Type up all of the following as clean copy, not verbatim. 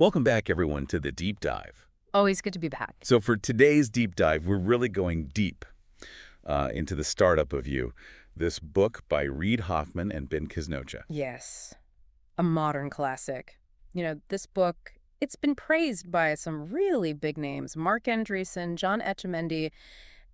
Welcome back, everyone, to the Deep Dive. Always good to be back. So for today's Deep Dive, we're really going deep into the startup of you. This book by Reid Hoffman and Ben Kisnocha. Yes, a modern classic. This book, it's been praised by some really big names. Mark Andreessen, John Etchemendy.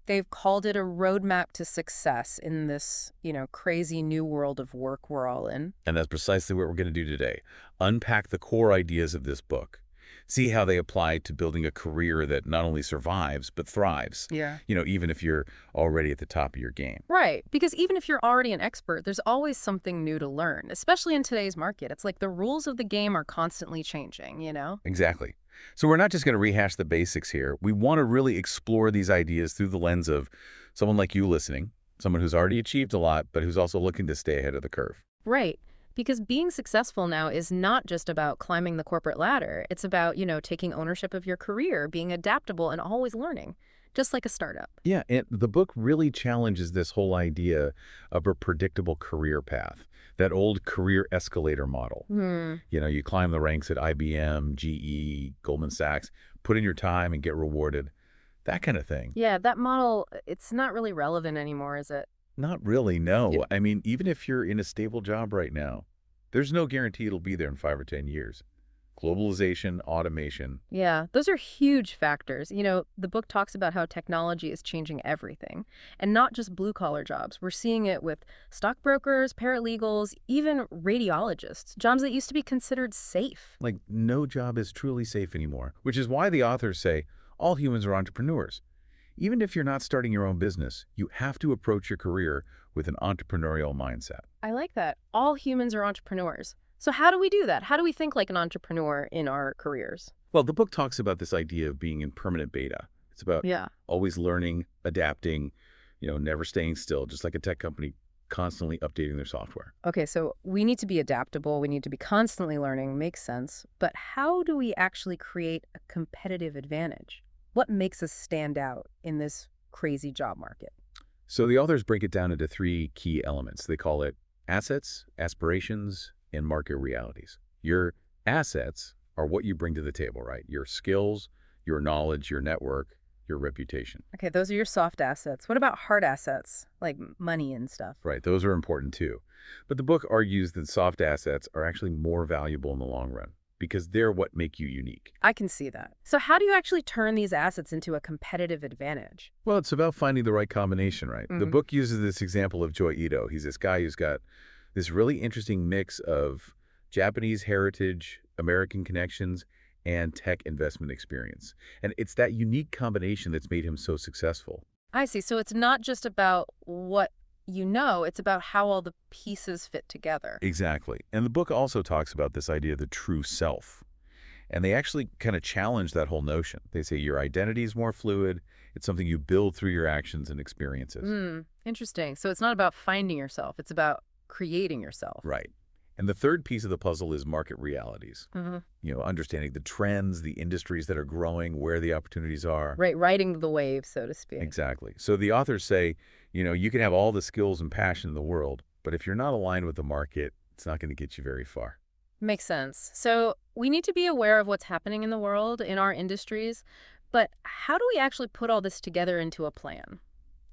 They've called it a roadmap to success in this, crazy new world of work we're all in. And that's precisely what we're going to do today. Unpack the core ideas of this book. See how they apply to building a career that not only survives, but thrives. Yeah. Even if you're already at the top of your game. Right, because even if you're already an expert, there's always something new to learn, especially in today's market. It's like the rules of the game are constantly changing. Exactly. So we're not just going to rehash the basics here. We want to really explore these ideas through the lens of someone like you listening, someone who's already achieved a lot, but who's also looking to stay ahead of the curve. Right. Because being successful now is not just about climbing the corporate ladder. It's about, taking ownership of your career, being adaptable and always learning, just like a startup. Yeah, and the book really challenges this whole idea of a predictable career path, that old career escalator model. You climb the ranks at IBM, GE, Goldman Sachs, put in your time and get rewarded, that kind of thing. Yeah, that model, it's not really relevant anymore, is it? Not really, no. Yeah. I mean, even if you're in a stable job right now, there's no guarantee it'll be there in 5 or 10 years. Globalization, automation. Yeah, those are huge factors. The book talks about how technology is changing everything, and not just blue-collar jobs. We're seeing it with stockbrokers, paralegals, even radiologists, jobs that used to be considered safe. Like, no job is truly safe anymore, which is why the authors say all humans are entrepreneurs. Even if you're not starting your own business, you have to approach your career with an entrepreneurial mindset. I like that. All humans are entrepreneurs. So how do we do that? How do we think like an entrepreneur in our careers? Well, the book talks about this idea of being in permanent beta. It's about Yeah. always learning, adapting, never staying still, just like a tech company constantly updating their software. Okay, so we need to be adaptable. We need to be constantly learning. Makes sense. But how do we actually create a competitive advantage? What makes us stand out in this crazy job market? So the authors break it down into 3 key elements. They call it assets, aspirations, and market realities. Your assets are what you bring to the table, right? Your skills, your knowledge, your network, your reputation. Okay, those are your soft assets. What about hard assets, like money and stuff? Right, those are important too. But the book argues that soft assets are actually more valuable in the long run because they're what make you unique. I can see that. So how do you actually turn these assets into a competitive advantage? Well, it's about finding the right combination, right? The Mhm. book uses this example of Joi Ito. He's this guy who's got this really interesting mix of Japanese heritage, American connections, and tech investment experience. And it's that unique combination that's made him so successful. I see. So it's not just about what it's about how all the pieces fit together. Exactly. And the book also talks about this idea of the true self. And they actually kind of challenge that whole notion. They say your identity is more fluid. It's something you build through your actions and experiences. Interesting. So it's not about finding yourself. It's about creating yourself. Right. And the third piece of the puzzle is market realities. Understanding the trends, the industries that are growing, where the opportunities are. Right, riding the wave, so to speak. Exactly. So the authors say, you can have all the skills and passion in the world, but if you're not aligned with the market, it's not going to get you very far. Makes sense. So we need to be aware of what's happening in the world, in our industries, but how do we actually put all this together into a plan?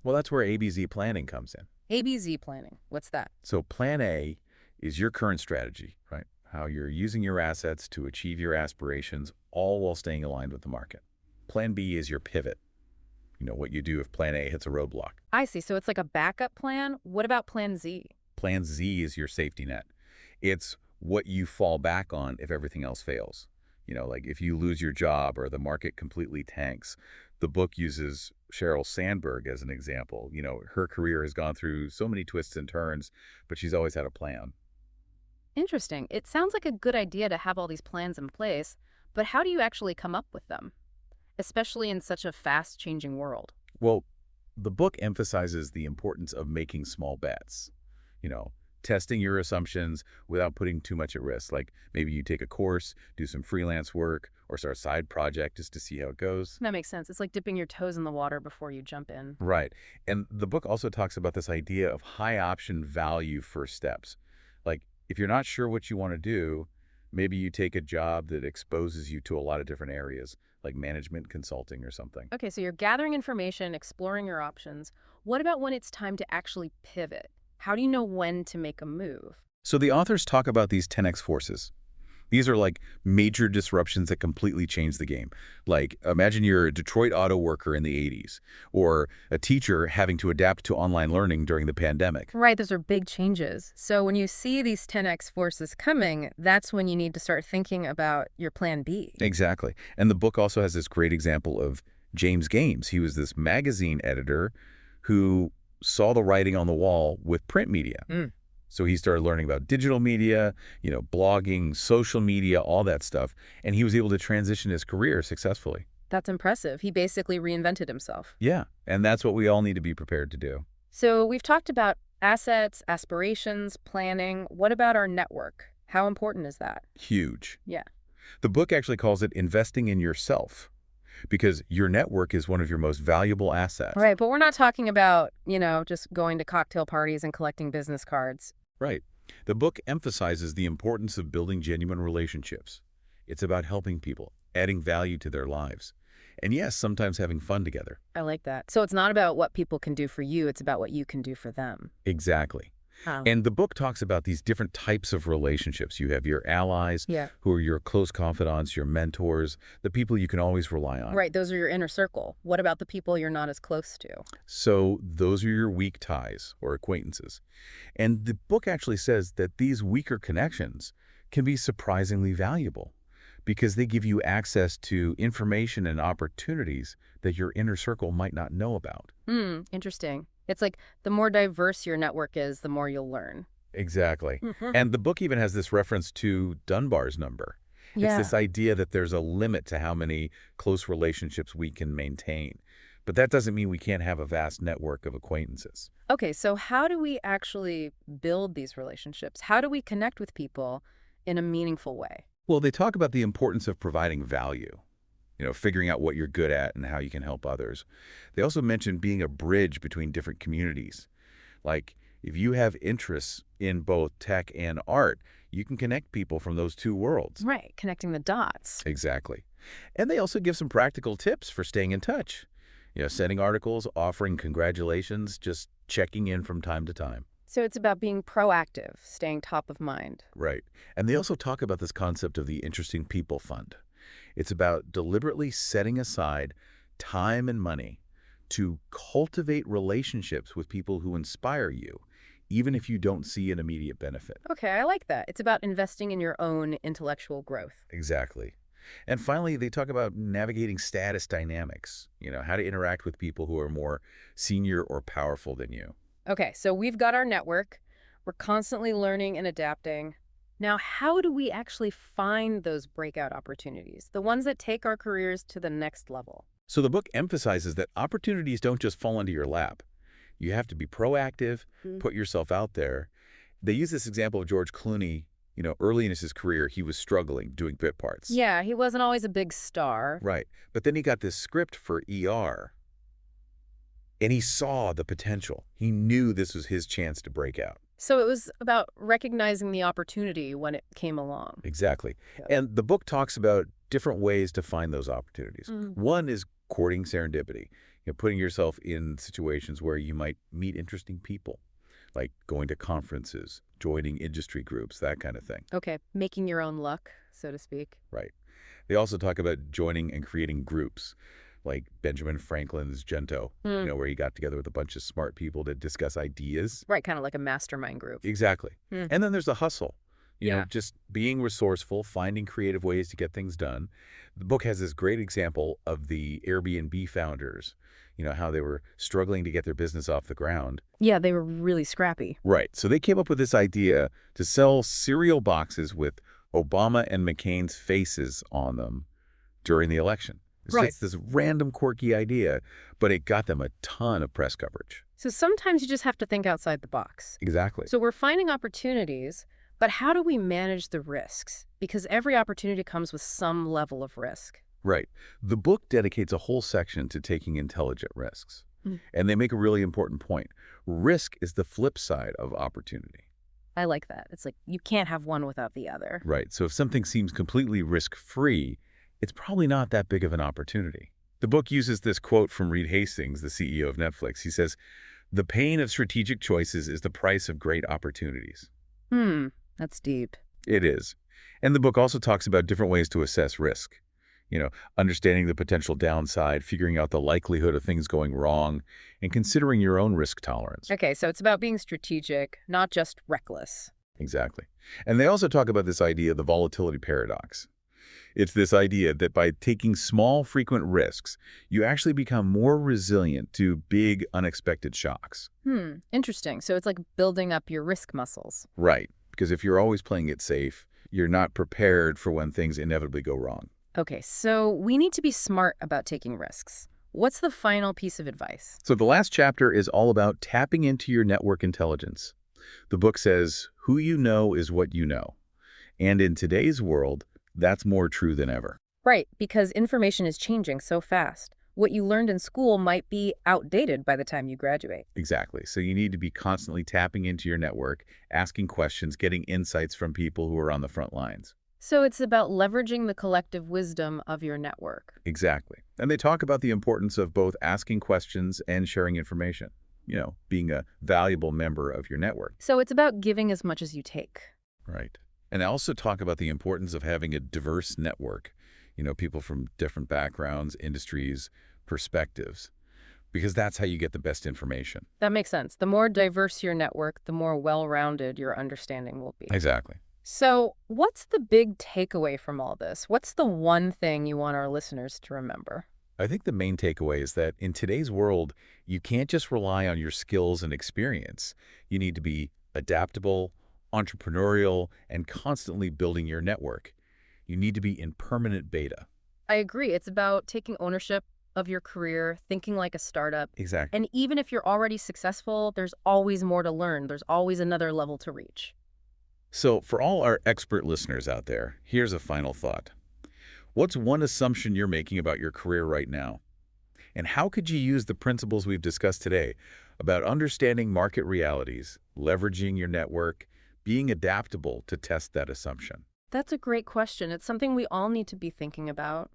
Well, that's where ABZ planning comes in. ABZ planning, what's that? So plan A is your current strategy, right? How you're using your assets to achieve your aspirations, all while staying aligned with the market. Plan B is your pivot. What you do if plan A hits a roadblock. I see. So it's like a backup plan. What about plan Z? Plan Z is your safety net. It's what you fall back on if everything else fails. Like if you lose your job or the market completely tanks. The book uses Sheryl Sandberg as an example. Her career has gone through so many twists and turns, but she's always had a plan. Interesting. It sounds like a good idea to have all these plans in place, but how do you actually come up with them, especially in such a fast-changing world? Well, the book emphasizes the importance of making small bets. Testing your assumptions without putting too much at risk. Like maybe you take a course, do some freelance work, or start a side project just to see how it goes. That makes sense. It's like dipping your toes in the water before you jump in. Right. And the book also talks about this idea of high option value first steps. Like if you're not sure what you want to do, Maybe you take a job that exposes you to a lot of different areas, like management consulting or something. Okay, so you're gathering information, exploring your options. What about when it's time to actually pivot? How do you know when to make a move? So the authors talk about these 10x forces. These are like major disruptions that completely change the game. Like, imagine you're a Detroit auto worker in the 80s, or a teacher having to adapt to online learning during the pandemic. Right, those are big changes. So when you see these 10x forces coming, that's when you need to start thinking about your plan B. Exactly. And the book also has this great example of James Games. He was this magazine editor who saw the writing on the wall with print media. So he started learning about digital media, blogging, social media, all that stuff. And he was able to transition his career successfully. That's impressive. He basically reinvented himself. Yeah, and that's what we all need to be prepared to do. So we've talked about assets, aspirations, planning. What about our network? How important is that? Huge. Yeah. The book actually calls it investing in yourself, because your network is one of your most valuable assets. Right, but we're not talking about, just going to cocktail parties and collecting business cards. Right. The book emphasizes the importance of building genuine relationships. It's about helping people, adding value to their lives. And yes, sometimes having fun together. I like that. So it's not about what people can do for you, it's about what you can do for them. Exactly. Oh. And the book talks about these different types of relationships. You have your allies, Yeah. who are your close confidants, your mentors, the people you can always rely on. Right, those are your inner circle. What about the people you're not as close to? So those are your weak ties or acquaintances. And the book actually says that these weaker connections can be surprisingly valuable because they give you access to information and opportunities that your inner circle might not know about. Interesting. It's like the more diverse your network is, the more you'll learn. Exactly. Mhm. And the book even has this reference to Dunbar's number. Yeah. It's this idea that there's a limit to how many close relationships we can maintain. But that doesn't mean we can't have a vast network of acquaintances. Okay, so how do we actually build these relationships? How do we connect with people in a meaningful way? Well, they talk about the importance of providing value, figuring out what you're good at and how you can help others. They also mention being a bridge between different communities. Like, if you have interests in both tech and art, you can connect people from those two worlds. Right, connecting the dots. Exactly. And they also give some practical tips for staying in touch. Sending articles, offering congratulations, just checking in from time to time. So it's about being proactive, staying top of mind. Right. And they also talk about this concept of the Interesting People Fund. It's about deliberately setting aside time and money to cultivate relationships with people who inspire you, even if you don't see an immediate benefit. Okay, I like that. It's about investing in your own intellectual growth. Exactly. And finally, they talk about navigating status dynamics, how to interact with people who are more senior or powerful than you. Okay, so we've got our network. We're constantly learning and adapting. Now, how do we actually find those breakout opportunities, the ones that take our careers to the next level? So the book emphasizes that opportunities don't just fall into your lap. You have to be proactive, put yourself out there. They use this example of George Clooney. Early in his career, he was struggling doing bit parts. Yeah, he wasn't always a big star. Right. But then he got this script for ER, and he saw the potential. He knew this was his chance to break out. So it was about recognizing the opportunity when it came along. Exactly. Yeah. And the book talks about different ways to find those opportunities. Mhm. One is courting serendipity, putting yourself in situations where you might meet interesting people, like going to conferences, joining industry groups, that kind of thing. Okay, making your own luck, so to speak. Right. They also talk about joining and creating groups, like Benjamin Franklin's Gento, where he got together with a bunch of smart people to discuss ideas. Right, kind of like a mastermind group. Exactly. Hmm. And then there's the hustle. Yeah. Just being resourceful, finding creative ways to get things done. The book has this great example of the Airbnb founders, how they were struggling to get their business off the ground. Yeah, they were really scrappy. Right. So they came up with this idea to sell cereal boxes with Obama and McCain's faces on them during the election. It's Right. just this random quirky idea, but it got them a ton of press coverage. So sometimes you just have to think outside the box. Exactly. So we're finding opportunities, but how do we manage the risks? Because every opportunity comes with some level of risk. Right. The book dedicates a whole section to taking intelligent risks. Mm. And they make a really important point. Risk is the flip side of opportunity. I like that. It's like you can't have one without the other. Right. So if something seems completely risk-free, it's probably not that big of an opportunity. The book uses this quote from Reed Hastings, the CEO of Netflix. He says, "The pain of strategic choices is the price of great opportunities." Hmm, that's deep. It is. And the book also talks about different ways to assess risk. You know, understanding the potential downside, figuring out the likelihood of things going wrong, and considering your own risk tolerance. Okay, so it's about being strategic, not just reckless. Exactly. And they also talk about this idea of the volatility paradox. It's this idea that by taking small, frequent risks, you actually become more resilient to big, unexpected shocks. Interesting. So it's like building up your risk muscles. Right. Because if you're always playing it safe, you're not prepared for when things inevitably go wrong. Okay, so we need to be smart about taking risks. What's the final piece of advice? So the last chapter is all about tapping into your network intelligence. The book says, who you know is what you know. And in today's world, that's more true than ever. Right, because information is changing so fast. What you learned in school might be outdated by the time you graduate. Exactly. So you need to be constantly tapping into your network, asking questions, getting insights from people who are on the front lines. So it's about leveraging the collective wisdom of your network. Exactly. And they talk about the importance of both asking questions and sharing information, being a valuable member of your network. So it's about giving as much as you take. Right. And I also talk about the importance of having a diverse network, people from different backgrounds, industries, perspectives, because that's how you get the best information. That makes sense. The more diverse your network, the more well-rounded your understanding will be. Exactly. So what's the big takeaway from all this? What's the one thing you want our listeners to remember? I think the main takeaway is that in today's world, you can't just rely on your skills and experience. You need to be adaptable, entrepreneurial, and constantly building your network. You need to be in permanent beta. I agree. It's about taking ownership of your career, thinking like a startup. Exactly. And even if you're already successful, there's always more to learn. There's always another level to reach. So for all our expert listeners out there, here's a final thought. What's one assumption you're making about your career right now? And how could you use the principles we've discussed today about understanding market realities, leveraging your network, being adaptable to test that assumption? That's a great question. It's something we all need to be thinking about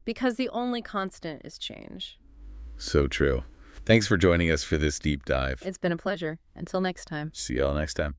because the only constant is change. So true. Thanks for joining us for this deep dive. It's been a pleasure. Until next time. See y'all next time.